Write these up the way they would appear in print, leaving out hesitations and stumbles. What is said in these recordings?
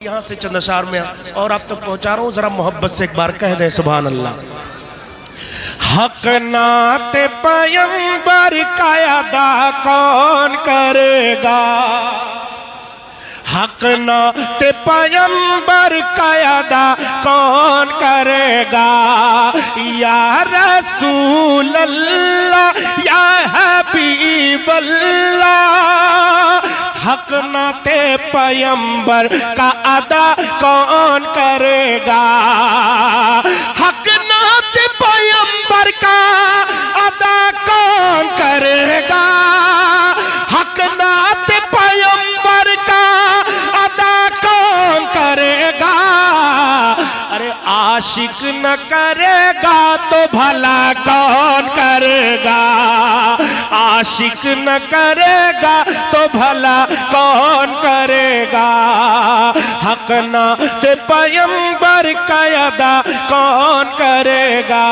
यहाँ से चंद अशार में और आप तक पहुँचा रहा हूँ, जरा मोहब्बत से एक बार कह दे सुभान अल्लाह। हक नाते पैगंबर का अदा कौन करेगा, हक नाते पैगंबर का अदा कौन करेगा, या रसूल अल्लाह या हबीब अल्लाह, हक नाते पैगंबर का अदा कौन करेगा, हक नाते पैगंबर का अदा कौन करेगा, हक नाते पैगंबर का अदा कौन करेगा। अरे आशिक न करेगा तो भला कौन करेगा, आशिक न करेगा तो भला कौन करेगा, हक नाते पैगंबर का अदा कौन करेगा।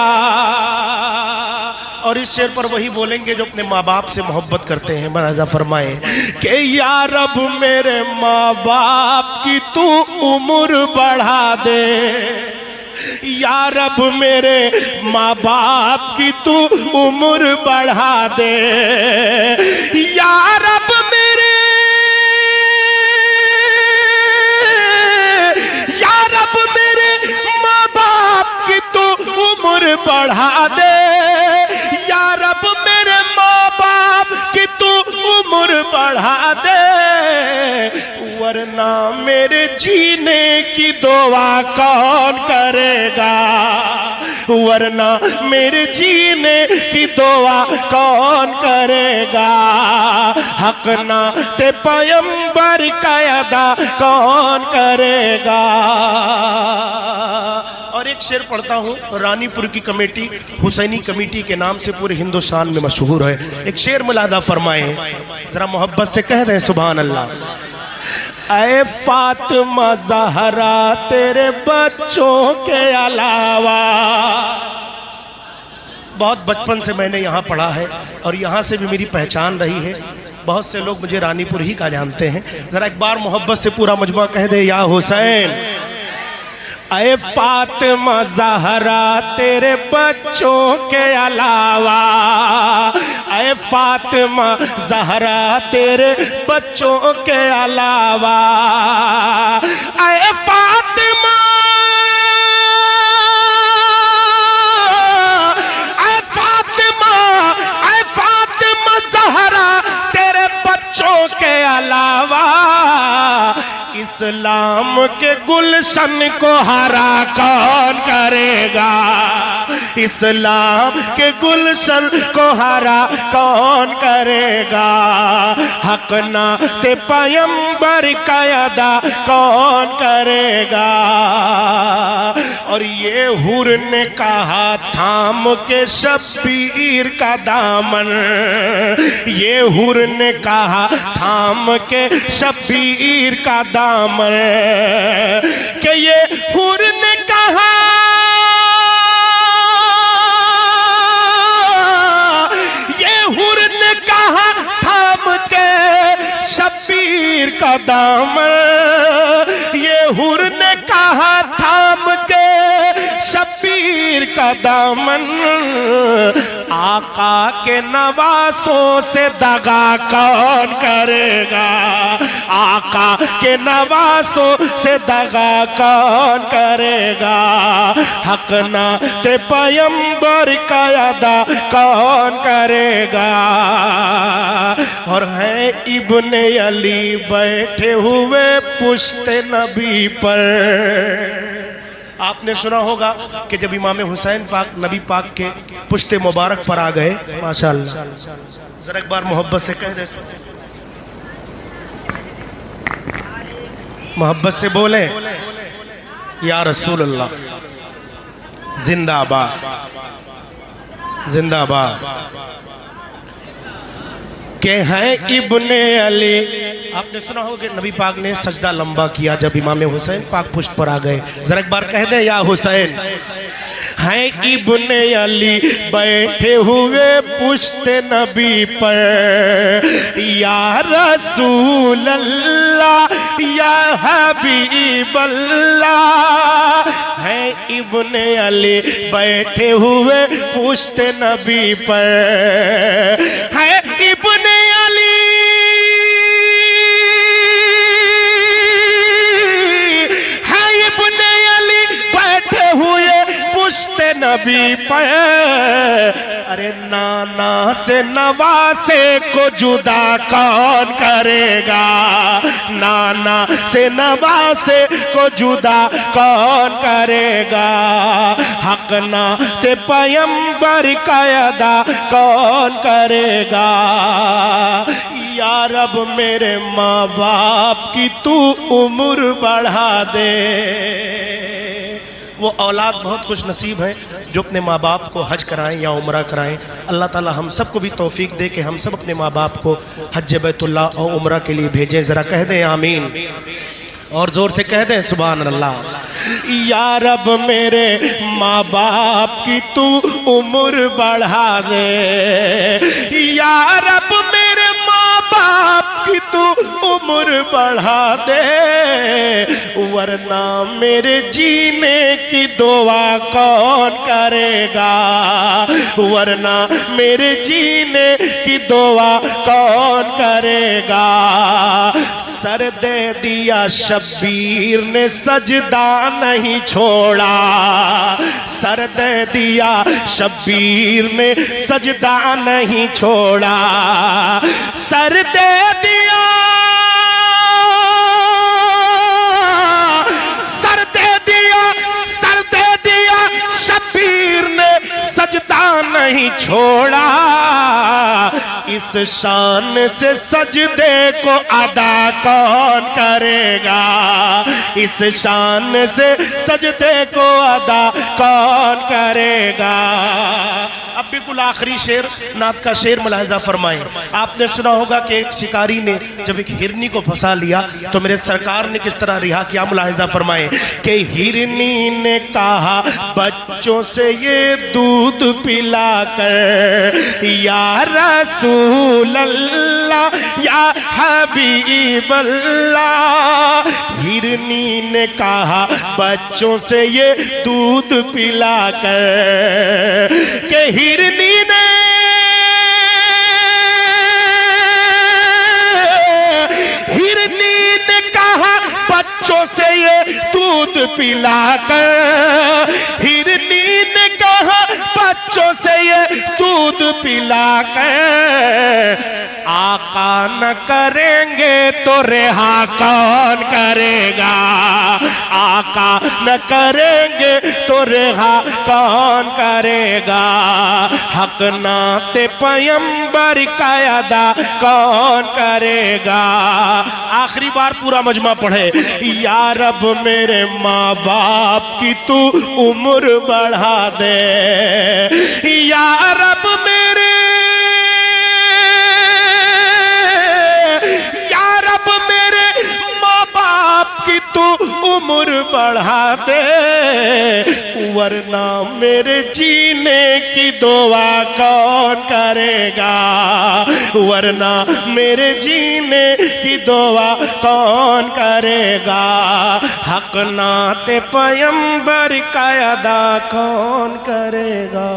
और इस शेर पर वही बोलेंगे जो अपने माँ बाप से मोहब्बत करते हैं। मराजा फरमाए कि या रब मेरे माँ बाप की तू उम्र बढ़ा दे, या रब मेरे माँ बाप की तू उम्र बढ़ा दे, या रब मेरे, या रब मेरे माँ बाप की तू उम्र बढ़ा दे, या रब मेरे माँ बाप की तू उम्र बढ़ा दे, वरना मेरे जीने की दुआ कौन करेगा, वरना मेरे जीने की दुआ कौन करेगा, हक नाते पैगंबर का अदा कौन करेगा। और एक शेर पढ़ता हूँ, रानीपुर की कमेटी हुसैनी कमेटी के नाम से पूरे हिंदुस्तान में मशहूर है। एक शेर मुलादा फरमाए, जरा मोहब्बत से कह दे सुभान अल्लाह। ऐ फातिमा ज़हरा तेरे बच्चों के अलावा, बहुत बचपन से मैंने यहाँ पढ़ा है और यहाँ से भी मेरी पहचान रही है, बहुत से लोग मुझे रानीपुर ही का जानते हैं। जरा एक बार मोहब्बत से पूरा मजमा कह दे या हुसैन। ऐ फातिमा ज़हरा तेरे बच्चों के अलावा, ऐ फातिमा ज़हरा तेरे बच्चों के अलावा, ऐ फातिमा, ऐ फातिमा, ऐ फातिमा ज़हरा तेरे बच्चों के अलावा, इस्लाम के गुलशन को हरा कौन करेगा, इस्लाम के गुलशन को हरा कौन करेगा, हक नाते पैगंबर का अदा कौन करेगा। और ये हुर ने कहा थाम के शब्बीर का दामन, ये हुर ने कहा थाम के शब्बीर का दामन, कि ये हुर ने कहा, ये हुर ने कहा थाम के शब्बीर का दामन, ये हुर ने कहा थाम के शब्बीर का दामन, आका के नवासों से दगा कौन करेगा, आका के नवासों से दगा कौन करेगा, हक नाते पैगंबर का अदा कौन करेगा। और है इब्ने अली बैठे हुए पुश्ते नबी पर, आपने सुना होगा कि जब इमाम हुसैन पाक नबी पाक के पुश्ते मुबारक पर आ गए, माशाअल्लाह, जरा एक बार मोहब्बत से कह दे, मोहब्बत से बोले या रसूल अल्लाह, जिंदाबाद जिंदाबाद। के हैं इब्ने अली, आपने सुना होगा कि नबी पाक ने सजदा लंबा किया जब इमाम हुसैन पाक पुष्ट पर आ गए। जरा एक बार कह दे या हुसैन। हैं इब्ने अली बैठे हुए पुश्ते नबी पर, या रसूल अल्लाह या हबीब अल्लाह। है इब्ने अली बैठे हुए पुश्ते नबी पर, है इब्ने अली पुश्ते नबी पर। अरे नाना से नवासे को जुदा कौन करेगा, नाना से नवासे को जुदा कौन करेगा। हक ना ते पैगंबर का अदा कौन करेगा। या रब मेरे माँ बाप की तू उम्र बढ़ा दे। वो औलाद बहुत खुश नसीब है जो अपने माँ बाप को हज कराएं या उम्रा कराएं। अल्लाह ताला हम सबको भी तौफीक दे कि हम सब अपने माँ बाप को हज बैतुल्लाह और उम्रा के लिए भेजें। ज़रा कह दें आमीन, और ज़ोर से कह दें सुभान अल्लाह। या रब मेरे माँ बाप की तू उम्र बढ़ा दे, या रब मेरे माँ बाप की तू उम्र बढ़ा दे, वरना मेरे जीने की दुआ कौन करेगा, वरना मेरे जीने की दुआ कौन करेगा। सर दे दिया शब्बीर ने सजदा नहीं छोड़ा, सर दे दिया शब्बीर ने सजदा नहीं छोड़ा। सर दे दिया, सर दे दिया, सर दे दिया शब्बीर ने सजदा नहीं छोड़ा। इस शान से सजदे को अदा कौन करेगा, इस शान से सजदे को अदा कौन करेगा। अब बिल्कुल आखिरी शेर, नात का शेर मुलाहिजा फरमाएं। आपने सुना होगा कि एक शिकारी ने जब एक हिरनी को फंसा लिया तो मेरे सरकार ने किस तरह रिहा किया। मुलाहिजा फरमाएं कि हिरनी ने कहा बच्चों से ये दूध पिलाकर, या रसूल अल्लाह या हबीब अल्लाह। हिरनी ने कहा बच्चों से ये दूध पिलाकर, के हिरनी ने कहा बच्चों से ये दूध पिलाकर, हिरनी ने कहा बच्चों से ये दूध पिलाकर। आका न करेंगे तो रिहा कौन करेगा, आका न करेंगे तो रिहा कौन करेगा। हक नाते पैगंबर का अदा कौन करेगा। आखिरी बार पूरा मजमा पढ़े। या रब मेरे माँ बाप की तू उम्र बढ़ा दे, या रब मेरे, या रब मेरे माँ बाप की तू उम्र बढ़ा दे, वरना मेरे जीने की दुआ कौन करेगा, वरना मेरे जीने की दुआ कौन करेगा। हक नाते पैगंबर का अदा कौन करेगा।